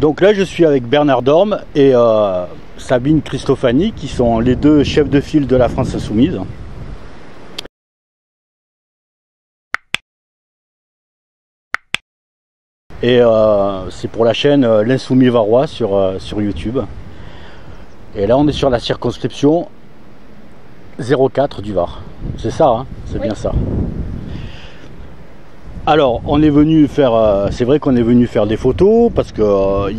Donc là, je suis avec Bernard Dorme et Sabine Cristofani, qui sont les deux chefs de file de la France Insoumise. Et c'est pour la chaîne L'Insoumis Varois sur YouTube. Et là, on est sur la circonscription 04 du Var. C'est ça, hein? C'est oui. Bien ça. Alors, on est venu faire, c'est vrai qu'on est venu faire des photos parce que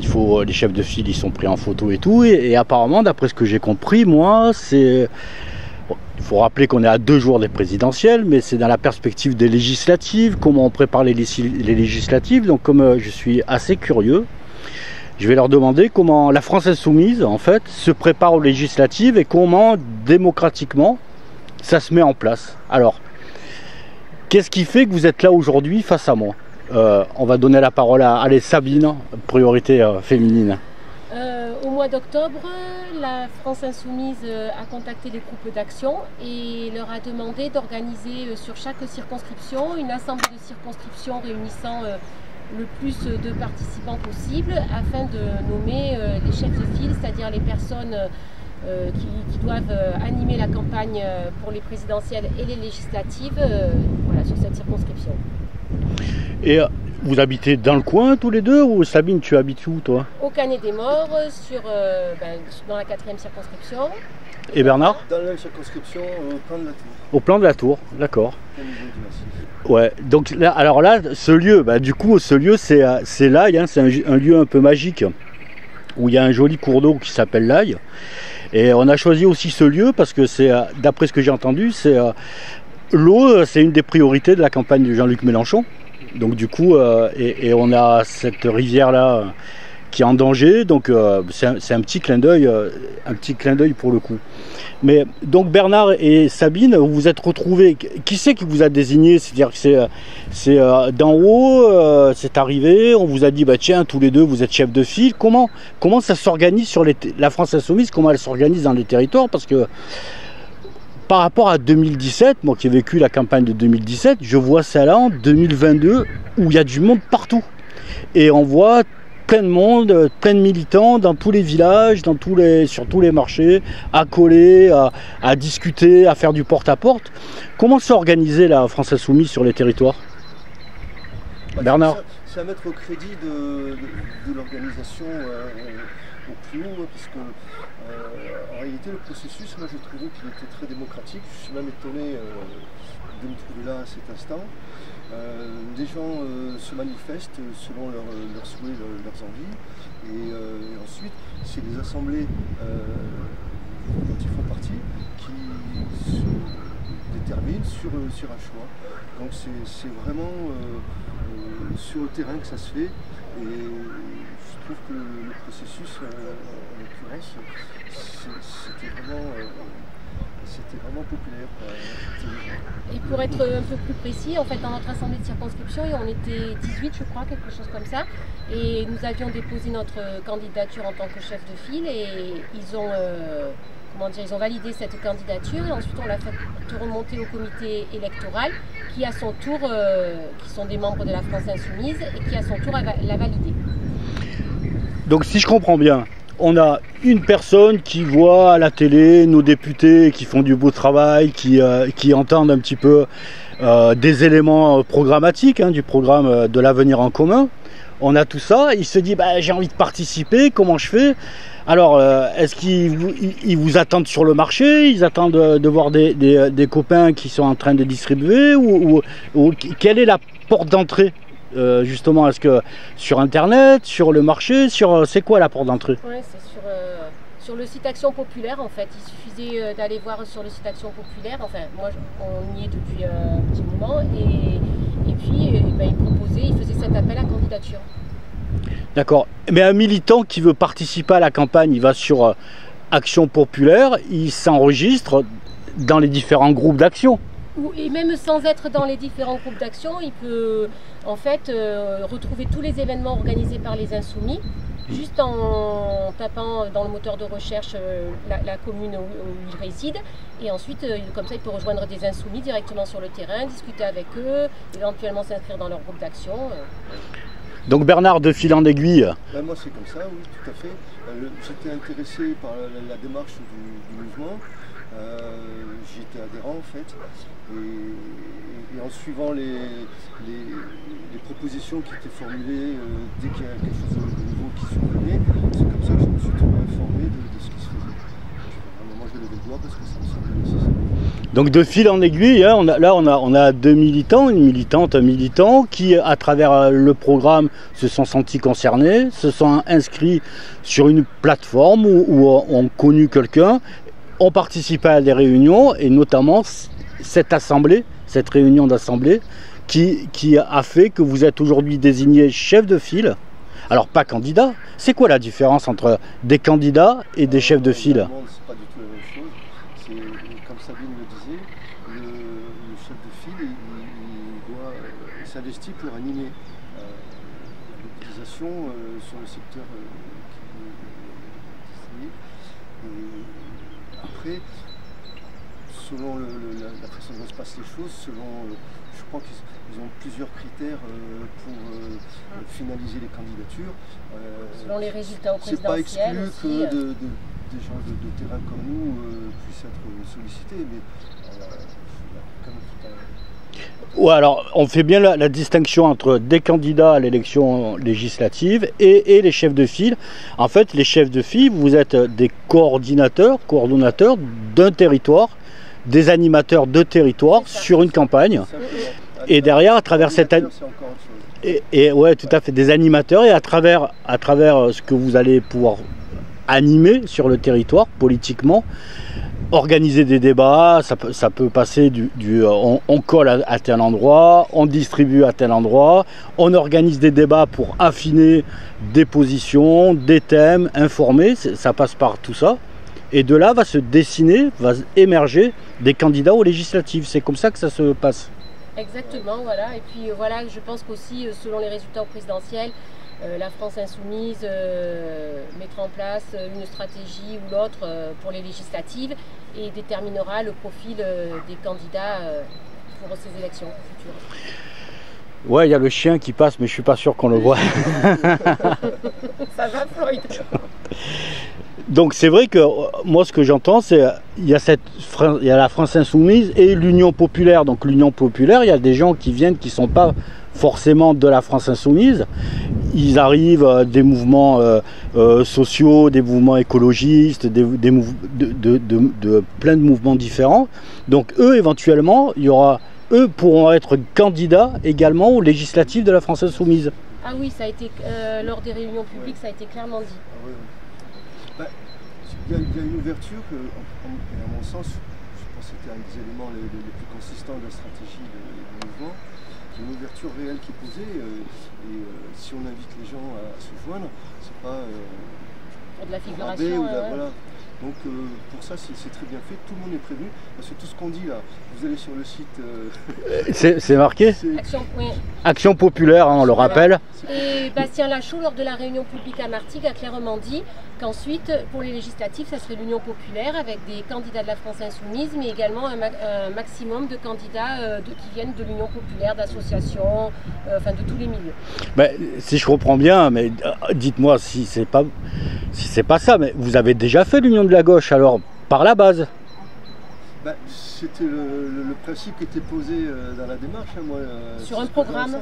les chefs de file, ils sont pris en photo et tout. Et apparemment, d'après ce que j'ai compris, moi, c'est, bon, il faut rappeler qu'on est à 2 jours des présidentielles, mais c'est dans la perspective des législatives, comment on prépare les législatives. Donc, comme je suis assez curieux, je vais leur demander comment la France Insoumise, en fait, se prépare aux législatives et comment, démocratiquement, ça se met en place. Alors, qu'est-ce qui fait que vous êtes là aujourd'hui face à moi? On va donner la parole à Sabine, priorité féminine. Au mois d'octobre, la France Insoumise a contacté les groupes d'action et leur a demandé d'organiser sur chaque circonscription une assemblée de circonscriptions réunissant le plus de participants possible afin de nommer les chefs de file, c'est-à-dire les personnes qui doivent animer la campagne pour les présidentielles et les législatives voilà, sur cette circonscription. Et vous habitez dans le coin tous les deux, ou Sabine, tu habites où toi? Au Canet des Morts, dans la 4e circonscription. Et Bernard? Dans la même circonscription, au plan de la Tour. Au plan de la Tour, d'accord. Ouais, donc là, alors là, ce lieu, du coup, ce lieu, c'est l'Aille, hein, c'est un lieu un peu magique, où il y a un joli cours d'eau qui s'appelle l'Aille. Et on a choisi aussi ce lieu parce que c'est, d'après ce que j'ai entendu, c'est l'eau, c'est une des priorités de la campagne de Jean-Luc Mélenchon. Donc du coup, et on a cette rivière-là qui est en danger, donc c'est un petit clin d'œil pour le coup. Mais donc Bernard et Sabine, vous vous êtes retrouvés. Qui c'est qui vous a désigné? C'est-à-dire que c'est d'en haut, c'est arrivé, on vous a dit tiens, tous les deux vous êtes chefs de file. Comment ça s'organise sur la France Insoumise? Comment elle s'organise dans les territoires? Parce que par rapport à 2017, moi qui ai vécu la campagne de 2017, je vois ça là en 2022 où il y a du monde partout. Et on voit plein de monde, plein de militants dans tous les villages, sur tous les marchés, à coller, à discuter, à faire du porte-à-porte. Comment s'est organisée la France Insoumise sur les territoires? Bernard? C'est à mettre au crédit de l'organisation au plus haut, parce que en réalité le processus, moi j'ai trouvé qu'il était très démocratique. Je suis même étonné de me trouver là à cet instant. Des gens se manifestent selon leurs souhaits, leurs envies, et ensuite c'est les assemblées dont ils font partie qui se déterminent sur un choix. Donc c'est vraiment sur le terrain que ça se fait, et je trouve que le processus en l'occurrence c'était vraiment populaire. Et pour être un peu plus précis, en fait, dans notre assemblée de circonscription, on était 18, je crois, quelque chose comme ça. Et nous avions déposé notre candidature en tant que chef de file, et ils ont validé cette candidature, et ensuite on l'a fait remonter au comité électoral, qui à son tour, qui sont des membres de la France Insoumise, et qui à son tour l'a validé. Donc si je comprends bien, on a une personne qui voit à la télé nos députés qui font du beau travail, qui entendent un petit peu des éléments programmatiques, hein, du programme de l'avenir en commun. On a tout ça, il se dit j'ai envie de participer, comment je fais? Alors est-ce qu'ils vous attendent sur le marché? Ils attendent de voir des copains qui sont en train de distribuer, ou quelle est la porte d'entrée? Justement, est-ce que sur internet, sur le marché, c'est quoi la porte d'entrée? Oui, c'est sur le site Action Populaire en fait. Il suffisait d'aller voir sur le site Action Populaire. Enfin, moi on y est depuis un petit moment, et puis il faisait cet appel à candidature. D'accord. Mais un militant qui veut participer à la campagne, il va sur Action Populaire, il s'enregistre dans les différents groupes d'action. Et même sans être dans les différents groupes d'action, il peut en fait retrouver tous les événements organisés par les Insoumis, juste en tapant dans le moteur de recherche la commune où il réside, et ensuite comme ça il peut rejoindre des Insoumis directement sur le terrain, discuter avec eux, éventuellement s'inscrire dans leur groupe d'action. Donc Bernard, de fil en aiguille. Ben, moi c'est comme ça, oui, tout à fait. J'étais intéressé par la démarche du mouvement. J'y étais adhérent en fait. Et en suivant les propositions qui étaient formulées dès qu'il y a quelque chose de nouveau qui survenait, c'est comme ça que je me suis trouvé informé de ce qui se faisait. À un moment je levais le doigt parce que ça me semblait nécessaire. Donc de fil en aiguille, hein, on a deux militants, une militante, un militant, qui à travers le programme se sont sentis concernés, se sont inscrits sur une plateforme où ont connu quelqu'un, ont participé à des réunions, et notamment cette assemblée, cette réunion d'assemblée, qui a fait que vous êtes aujourd'hui désigné chef de file. Alors pas candidat, c'est quoi la différence entre des candidats et des chefs de file? C'est pas du tout la même chose. Comme Sabine le disait, le chef de file, il s'investit pour animer la mobilisation sur le secteur qui est. Après, selon la façon dont se passent les choses, je crois qu'ils ont plusieurs critères pour finaliser les candidatures. Selon les résultats au c'est pas exclu aussi, que des gens de terrain comme nous puissent être sollicités, mais il y a quand même tout un... Ouais, alors on fait bien la distinction entre des candidats à l'élection législative et les chefs de file. En fait, les chefs de file, vous êtes des coordonnateurs d'un territoire, des animateurs de territoire sur une campagne. Et derrière, à travers cette... ouais, tout à fait, des animateurs, et à travers ce que vous allez pouvoir animer sur le territoire politiquement, organiser des débats, ça peut passer on colle à tel endroit, on distribue à tel endroit, on organise des débats pour affiner des positions, des thèmes, informer, ça passe par tout ça. Et de là va se dessiner, va émerger des candidats aux législatives. C'est comme ça que ça se passe. Exactement, voilà. Et puis voilà, je pense qu'aussi, selon les résultats au présidentiel, la France insoumise mettra en place une stratégie ou l'autre pour les législatives et déterminera le profil des candidats pour ces élections futures. Ouais, il y a le chien qui passe, mais je suis pas sûr qu'on le voit. Ça va, Floyd? Donc c'est vrai que moi ce que j'entends, c'est il y a la France insoumise et l'Union populaire. Donc l'Union populaire, il y a des gens qui viennent qui sont pas forcément de la France insoumise. Ils arrivent des mouvements sociaux, des mouvements écologistes, plein de mouvements différents. Donc eux, éventuellement, eux pourront être candidats également aux législatives de la France insoumise. Ah oui, ça a été lors des réunions publiques, ça a été clairement dit. Ah, oui. Ben, il y a une ouverture que, à mon sens, je pense que c'était un des éléments les plus consistants de la stratégie du mouvement. Il y a une ouverture réelle qui est posée, et si on invite les gens à se joindre, c'est pas pour de la figuration. Voilà. Donc pour ça c'est très bien fait, tout le monde est prévenu, parce que tout ce qu'on dit là, vous allez sur le site... c'est marqué Action populaire, hein, on le rappelle. Et Bastien Lachaud, lors de la réunion publique à Martigues, a clairement dit qu'ensuite, pour les législatives, ça serait l'Union populaire avec des candidats de la France insoumise, mais également un maximum de candidats qui viennent de l'Union populaire, d'associations, enfin de tous les milieux. Ben, si je comprends bien, mais dites-moi si c'est pas ça, mais vous avez déjà fait l'Union de la gauche, alors, par la base? Ben, c'était le principe qui était posé dans la démarche. Hein, moi, sur un programme.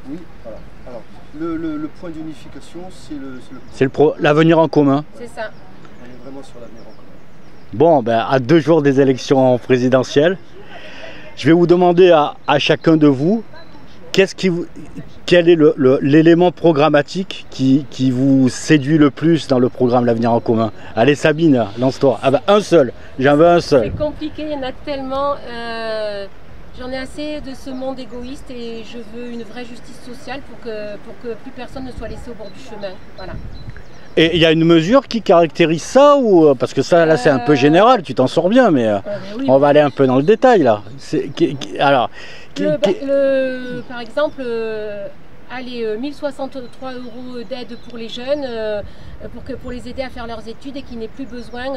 Oui, voilà. Alors, le point d'unification, c'est l'avenir en commun. C'est ça. On est vraiment sur l'avenir en commun. Bon, ben, à 2 jours des élections présidentielles, je vais vous demander à chacun de vous, quel est l'élément programmatique qui vous séduit le plus dans le programme L'Avenir en commun? Allez Sabine, lance-toi. Ah ben un seul, j'en veux un seul. C'est compliqué, il y en a tellement. J'en ai assez de ce monde égoïste et je veux une vraie justice sociale pour que plus personne ne soit laissé au bord du chemin. Voilà. Et il y a une mesure qui caractérise ça ou parce que ça là c'est un peu général, tu t'en sors bien, mais oui, on va aller un peu dans le détail là. Alors. Par exemple, 1063 € d'aide pour les jeunes, pour les aider à faire leurs études et qu'ils n'aient plus besoin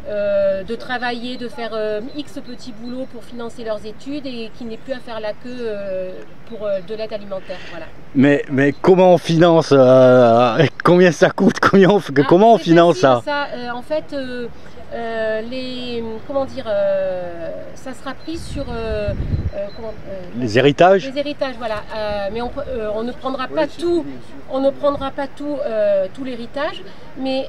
de travailler, de faire X petits boulots pour financer leurs études et qui n'aient plus à faire la queue pour de l'aide alimentaire. Voilà. Mais comment on finance combien ça coûte? Comment on finance ça? En fait, ça sera pris sur les héritages. Les héritages, voilà. Mais on ne prendra pas tout. On ne prendra pas tout l'héritage, mais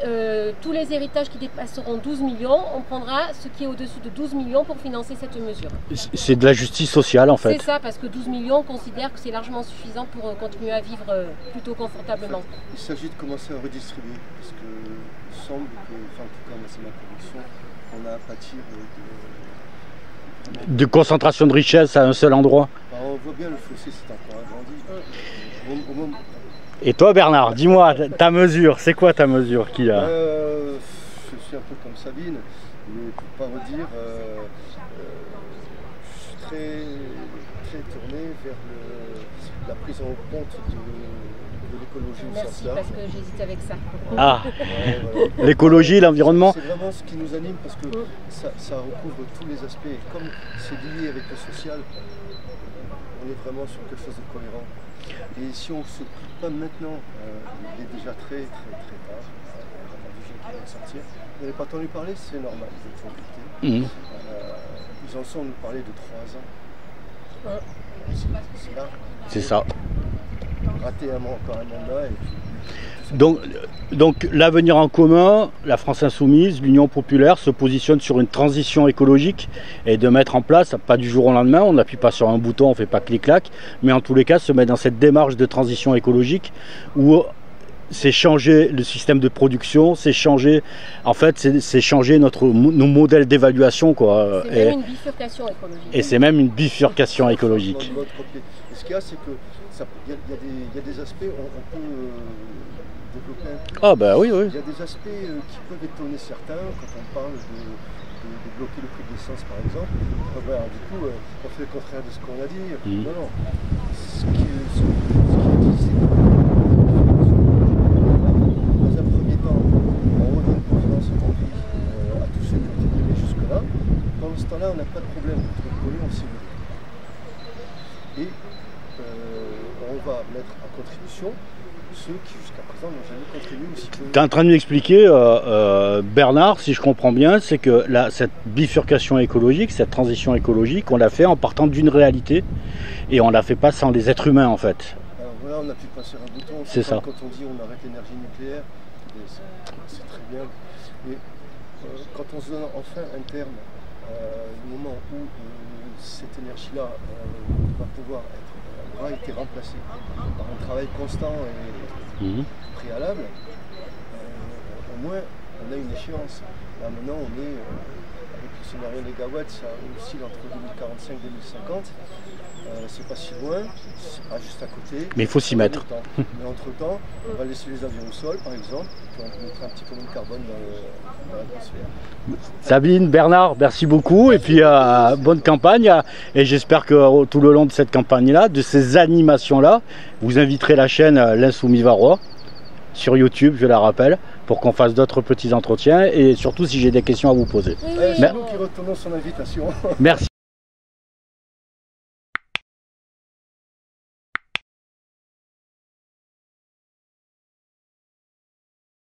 tous les héritages qui dépasseront 12 millions, on prendra ce qui est au-dessus de 12 millions pour financer cette mesure. C'est de la justice sociale en fait. C'est ça, parce que 12 millions, on considère que c'est largement suffisant pour continuer à vivre plutôt confortablement. Il s'agit de commencer à redistribuer, parce que il semble que, enfin en tout cas c'est ma conviction, on a à pâtir de concentration de richesse à un seul endroit. Alors, on voit bien le fossé s'est encore agrandi. Et toi Bernard, dis-moi, ta mesure, c'est quoi ta mesure qu'il a? Je suis un peu comme Sabine, mais pour ne pas redire, je suis très tourné vers la prise en compte de l'écologie au sens large. Merci, parce que j'hésite avec ça. Ah, l'écologie, l'environnement. C'est vraiment ce qui nous anime parce que ça recouvre tous les aspects. Comme c'est lié avec le social, on est vraiment sur quelque chose de cohérent. Et si on ne se prive pas maintenant, il est déjà très tard. On a du jeune qui vient de sortir. Vous n'avez pas entendu parler, c'est normal, vous êtes toujours ils en sont nous parler de 3 ans. C'est là. C'est ça. Rater encore un mandat et puis... Donc l'avenir en commun, la France Insoumise, l'Union Populaire se positionne sur une transition écologique et de mettre en place, pas du jour au lendemain, on n'appuie pas sur un bouton, on ne fait pas clic-clac, mais en tous les cas se met dans cette démarche de transition écologique où c'est changer le système de production, c'est changer, en fait, c'est changer nos modèles d'évaluation, quoi. C'est même une bifurcation écologique. Et c'est même une bifurcation écologique. Et ce qu'il y a, c'est que il y a des aspects, on peut développer un peu. Ah bah oui. Il y a des aspects qui peuvent étonner certains quand on parle de bloquer le prix de l'essence par exemple. Alors, du coup, on fait le contraire de ce qu'on a dit. Non. Ce qui est dit, c'est que dans un premier temps, on redonne confiance au prix à tous ceux qui ont été donnés jusque-là. Pendant ce temps-là, on n'a pas de problème. Notre économie, on s'est levé. Et on va mettre en contribution ceux qui jusqu'à présent n'ont jamais contribué aussi peu. Tu es en train de m'expliquer, Bernard, si je comprends bien, c'est que cette bifurcation écologique, cette transition écologique, on l'a fait en partant d'une réalité et on ne la fait pas sans les êtres humains en fait. Alors voilà, on a pu passer un bouton. C'est ça. Quand on dit on arrête l'énergie nucléaire, c'est très bien. Mais quand on se donne enfin un terme, le moment où cette énergie-là aura été remplacée par un travail constant et préalable, au moins on a une échéance. Là maintenant on est, avec le scénario mégawatts, ça oscille entre 2045 et 2050. C'est pas si loin, c'est pas juste à côté. Mais il faut s'y mettre. Mais entre temps, on va laisser les avions au sol par exemple, puis on mettra un petit peu de carbone dans l'atmosphère. Sabine, Bernard, merci beaucoup et puis bonne campagne et j'espère que tout le long de cette campagne-là, de ces animations-là, vous inviterez la chaîne L'Insoumis Varois sur YouTube, je la rappelle, pour qu'on fasse d'autres petits entretiens et surtout si j'ai des questions à vous poser. C'est nous qui retournons son invitation. Merci.